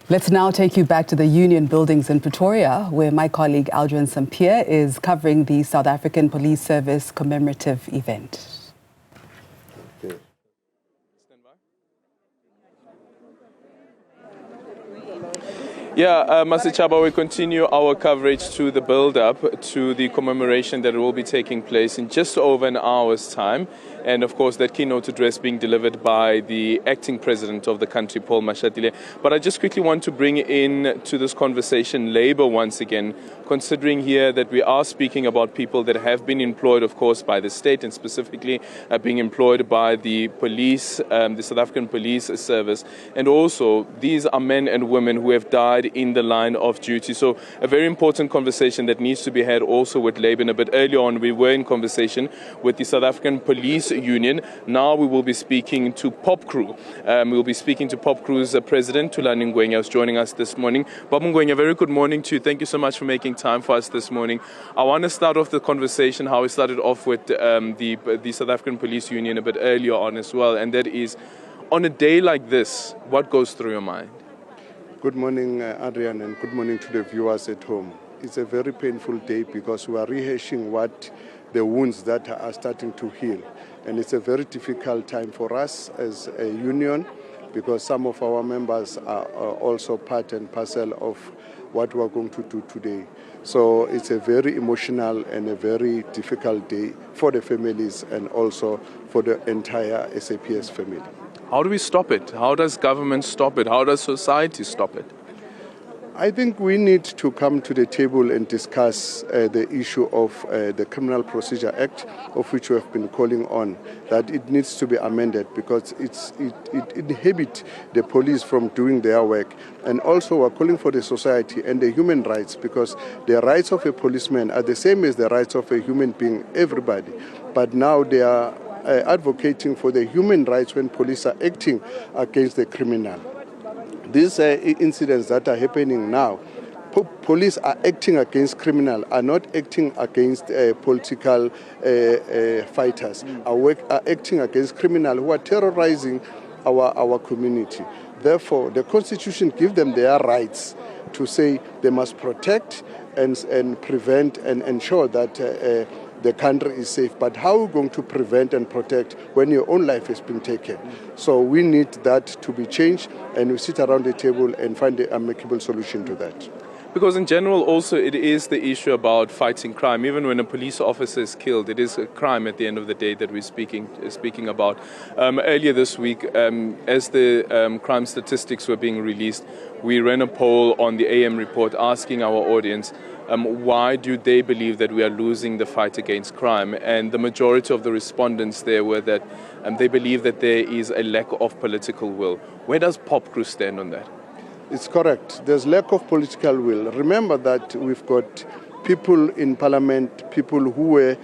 Let's now take you back to the Union buildings in Pretoria, where my colleague Aldrin Sampear is covering the South African Police Service commemorative event. Okay. Yeah, Masichaba, we continue our coverage to the build-up to the commemoration that will be taking place in just over an hour's time. And of course, that keynote address being delivered by the acting president of the country, Paul Mashatile. But I just quickly want to bring in to this conversation Labour once again, considering here that we are speaking about people that have been employed, of course, by the state, and specifically being employed by the police, the South African Police Service. And also, these are men and women who have died in the line of duty. So a very important conversation that needs to be had also with Labour. A bit earlier on, we were in conversation with the South African Police Union. Now we will be speaking to POPCRU. We will be speaking to POPCRU's president, Thulani Ngwenya, who's joining us this morning. Bob Ngwenya, very good morning to you. Thank you so much for making time for us this morning. I want to start off the conversation how we started off with the South African Police Union a bit earlier on as well, and that is, on a day like this, what goes through your mind? Good morning, Adrian, and good morning to the viewers at home. It's a very painful day because we are rehashing the wounds that are starting to heal. And it's a very difficult time for us as a union because some of our members are also part and parcel of what we are going to do today. So it's a very emotional and a very difficult day for the families and also for the entire SAPS family. How do we stop it? How does government stop it? How does society stop it? I think we need to come to the table and discuss the issue of the Criminal Procedure Act, of which we have been calling on, that it needs to be amended because it inhibits the police from doing their work. And also we're calling for the society and the human rights because the rights of a policeman are the same as the rights of a human being, everybody. But now they are advocating for the human rights when police are acting against the criminal. These incidents that are happening now, police are acting against criminals, are not acting against political fighters, are acting against criminals who are terrorizing our community. Therefore, the Constitution gives them their rights to say they must protect and prevent and ensure that the country is safe. But how are we going to prevent and protect when your own life has been taken? So we need that to be changed, and we sit around the table and find an amicable solution to that. Because in general also it is the issue about fighting crime. Even when a police officer is killed, it is a crime at the end of the day that we're speaking about. Earlier this week, as the crime statistics were being released, we ran a poll on the AM report asking our audience why do they believe that we are losing the fight against crime? And the majority of the respondents there were that they believe that there is a lack of political will. Where does POPCRU stand on that? It's correct. There's lack of political will. Remember that we've got people in parliament, people who were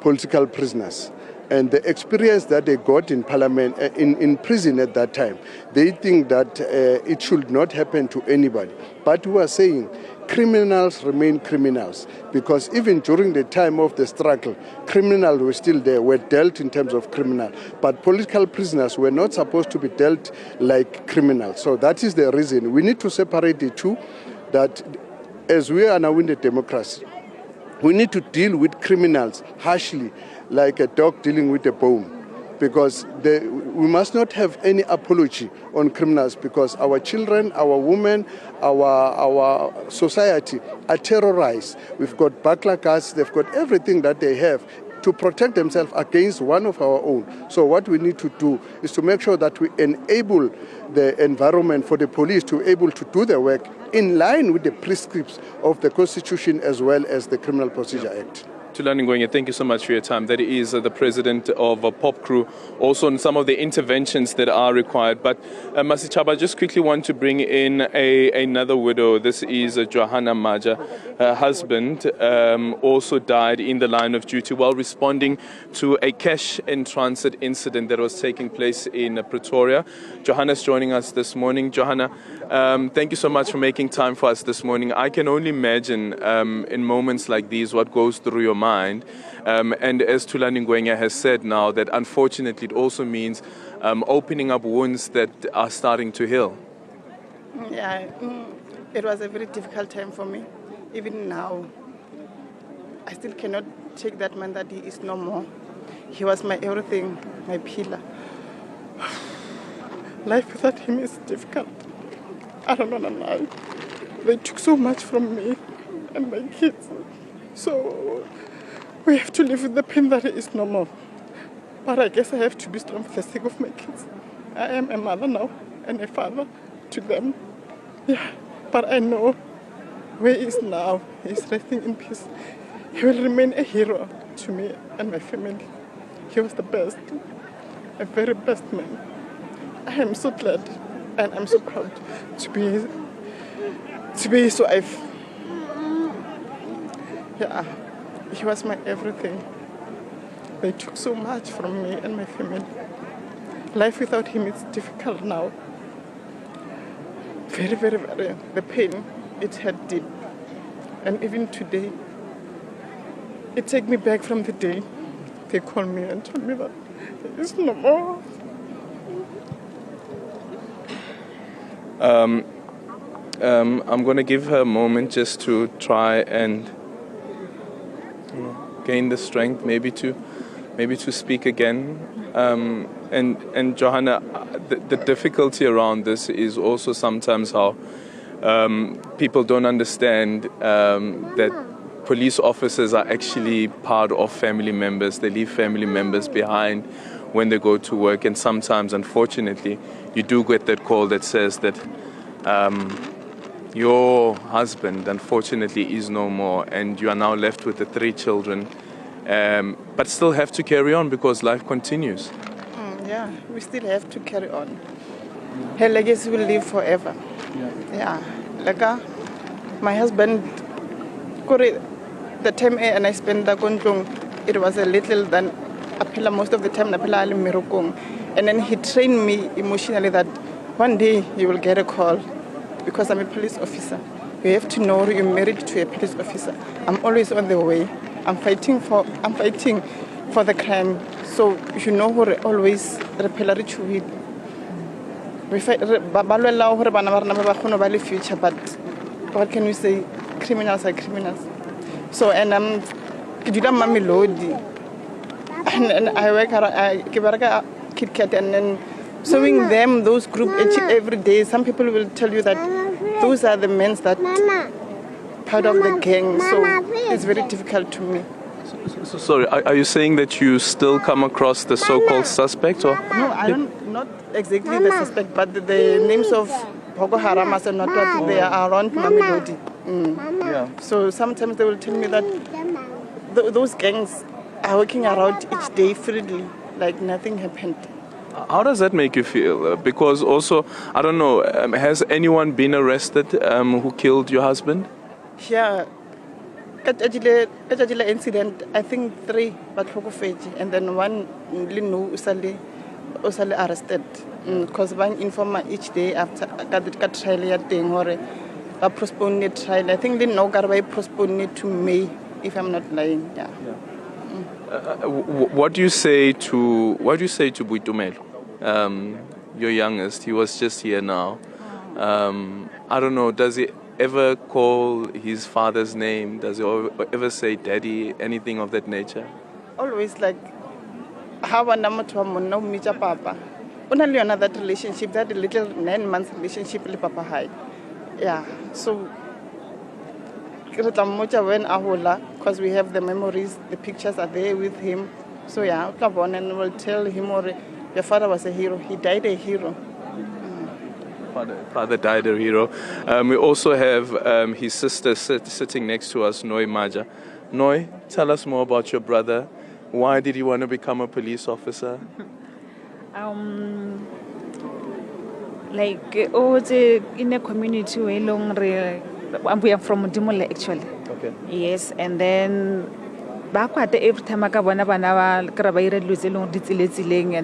political prisoners. And the experience that they got in parliament, in prison at that time, they think that it should not happen to anybody. But we are saying criminals remain criminals because even during the time of the struggle, criminals were still there, were dealt in terms of criminal. But political prisoners were not supposed to be dealt like criminals. So that is the reason. We need to separate the two, that as we are now in the democracy, we need to deal with criminals harshly, like a dog dealing with a bone. Because we must not have any apology on criminals because our children, our women, our society are terrorized. We've got burglar guards, they've got everything that they have to protect themselves against one of our own. So what we need to do is to make sure that we enable the environment for the police to be able to do their work in line with the prescripts of the Constitution as well as the Criminal Procedure Act. Thulani Ngwenya, thank you so much for your time. That is the president of POPCRU, also on some of the interventions that are required. But Masichaba, just quickly want to bring in another widow. This is Johanna Maja. Her husband also died in the line of duty while responding to a cash in transit incident that was taking place in Pretoria. Johanna's joining us this morning. Johanna, thank you so much for making time for us this morning. I can only imagine in moments like these what goes through your mind. And as Thulani Ngwenya has said now, that unfortunately it also means opening up wounds that are starting to heal. Yeah, it was a very difficult time for me. Even now, I still cannot take that man that he is no more. He was my everything, my pillar. Life without him is difficult. I don't want to lie. They took so much from me and my kids. So we have to live with the pain that he is no more. But I guess I have to be strong for the sake of my kids. I am a mother now and a father to them. Yeah, but I know where he is now. He is resting in peace. He will remain a hero to me and my family. He was the best, a very best man. I am so glad and I'm so proud to be his wife. Yeah, he was my everything. They took so much from me and my family. Life without him is difficult now. Very, very, very. The pain, it had deep. And even today, it takes me back from the day they called me and told me that there is no more. I'm going to give her a moment just to try and gain the strength, maybe to speak again. And Johanna, the difficulty around this is also sometimes how people don't understand that police officers are actually part of family members. They leave family members behind when they go to work, and sometimes, unfortunately, you do get that call that says that your husband, unfortunately, is no more, and you are now left with the 3 children, but still have to carry on because life continues. Yeah, we still have to carry on. Her legacy will live forever. Yeah. Like my husband, the time and I spent the kontlong, it was a little than apela most of the time apela mirokong, and then he trained me emotionally that one day you will get a call because I'm a police officer. You have to know you're married to a police officer. I'm always on the way. I'm fighting for the crime. So you know who always repellary to it. We fight future, but what can we say? Criminals are criminals. So and I'm and I work around Kit Kat and then showing them those group every day. Some people will tell you that those are the men that part of the gang. So it's very difficult to me. So sorry, are you saying that you still come across the so-called suspect? Or? No, I don't, not exactly the suspect, but the names of Boko Haram are not what they are around Mamelodi. Yeah. So sometimes they will tell me that those gangs are working around each day freely, like nothing happened. How does that make you feel? Because also, I don't know, has anyone been arrested who killed your husband? Yeah. Kajajile incident, I think 3, but and then 1 Linu usali arrested. Because one informer each day after got trial thing or a postponed trial. I think they know Garway postponed it to May, if I'm not lying. Yeah. What do you say to Buitumelo, your youngest? He was just here now. I don't know, does he ever call his father's name? Does he ever say daddy, anything of that nature? Always like, how a number to no meet papa. Only another relationship, that little 9-month relationship with Papa High. Yeah, so because we have the memories, the pictures are there with him. So yeah, and we'll tell him, your father was a hero. He died a hero. Father died a hero. We also have his sister sitting next to us, Noi Maja. Noi, tell us more about your brother. Why did he want to become a police officer? In a community we are from Dimole actually. Okay. Yes, and then every time I got and then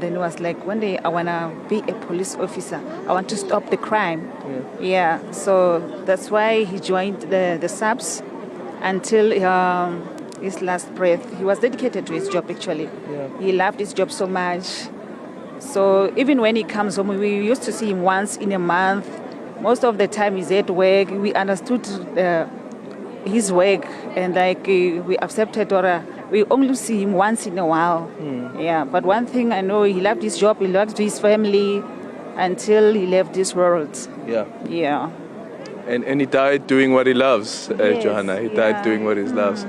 it was like one day I wanna be a police officer. I want to stop the crime. Yeah. So that's why he joined the SAPS until his last breath. He was dedicated to his job actually. Yeah. He loved his job so much. So even when he comes home, we used to see him once in a month. most of the time he's at work. We understood his work, and like we accepted, or we only see him once in a while. Yeah, but one thing I know, he loved his job, he loved his family until he left this world. Yeah. Yeah. And he died doing what he loves, Yes, Johanna. He died doing what he loves.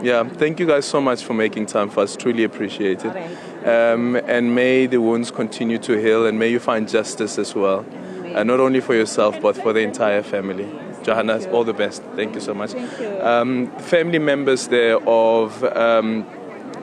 Yeah, thank you guys so much for making time for us. Truly appreciate it. And may the wounds continue to heal, and may you find justice as well. Not only for yourself, but for the entire family. Johanna, all the best. Thank you so much. Family members there of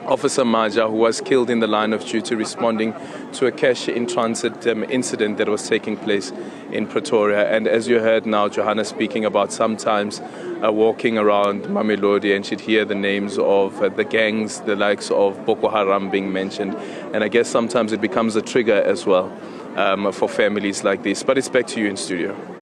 Officer Maja, who was killed in the line of duty responding to a cash in transit incident that was taking place in Pretoria. And as you heard now, Johanna speaking about sometimes walking around Mamelodi, and she'd hear the names of the gangs, the likes of Boko Haram being mentioned. And I guess sometimes it becomes a trigger as well for families like this. But it's back to you in studio.